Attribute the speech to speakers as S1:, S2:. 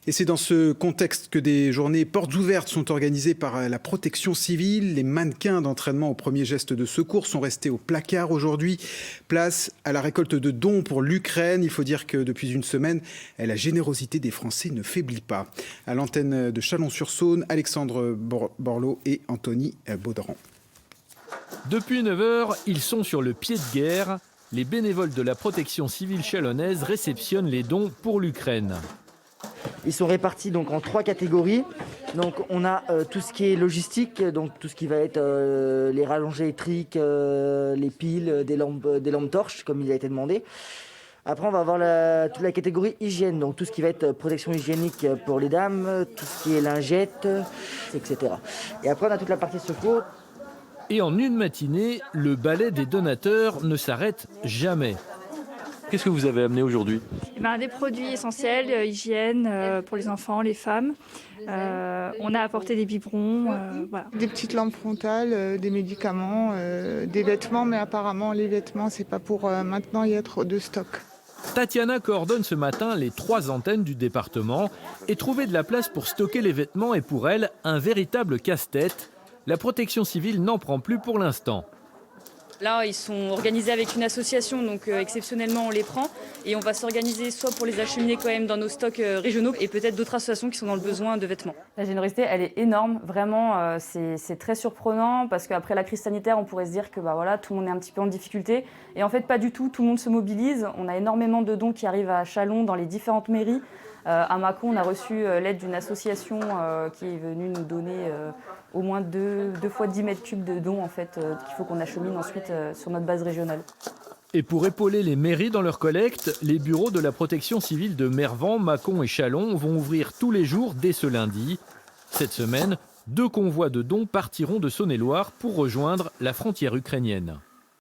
S1: Et c'est dans ce contexte que des journées portes ouvertes sont organisées par la protection civile. Les mannequins d'entraînement aux premiers gestes de secours sont restés au placard aujourd'hui. Place à la récolte de dons pour l'Ukraine. Il faut dire que depuis une semaine, la générosité des Français ne faiblit pas. À l'antenne de Chalon-sur-Saône, Alexandre Borloo et Anthony Baudran.
S2: Depuis 9 h, ils sont sur le pied de guerre. Les bénévoles de la protection civile chalonnaise réceptionnent les dons pour l'Ukraine.
S3: Ils sont répartis donc en 3 catégories. Donc on a tout ce qui est logistique, donc tout ce qui va être les rallonges électriques, les piles, des lampes torches comme il a été demandé. Après on va avoir toute la catégorie hygiène, donc tout ce qui va être protection hygiénique pour les dames, tout ce qui est lingettes, etc. Et après on a toute la partie secours.
S2: Et en une matinée, le balai des donateurs ne s'arrête jamais. Qu'est-ce que vous avez amené aujourd'hui ?
S4: Des produits essentiels, hygiène pour les enfants, les femmes. On a apporté des biberons. Voilà.
S5: Des petites lampes frontales, des médicaments, des vêtements, mais apparemment les vêtements, c'est pas pour maintenant y être de stock.
S2: Tatiana coordonne ce matin les 3 antennes du département et trouver de la place pour stocker les vêtements est pour elle un véritable casse-tête. La protection civile n'en prend plus pour l'instant.
S6: Là, ils sont organisés avec une association, donc exceptionnellement, on les prend. Et on va s'organiser soit pour les acheminer quand même dans nos stocks régionaux et peut-être d'autres associations qui sont dans le besoin de vêtements.
S7: La générosité, elle est énorme. Vraiment, c'est très surprenant parce qu'après la crise sanitaire, on pourrait se dire que voilà, tout le monde est un petit peu en difficulté. Et en fait, pas du tout. Tout le monde se mobilise. On a énormément de dons qui arrivent à Chalon dans les différentes mairies. À Mâcon, on a reçu l'aide d'une association qui est venue nous donner au moins 2 fois 10 mètres cubes de dons en fait, qu'il faut qu'on achemine ensuite sur notre base régionale.
S2: Et pour épauler les mairies dans leur collecte, les bureaux de la protection civile de Mervan, Mâcon et Chalon vont ouvrir tous les jours dès ce lundi. Cette semaine, 2 convois de dons partiront de Saône-et-Loire pour rejoindre la frontière ukrainienne.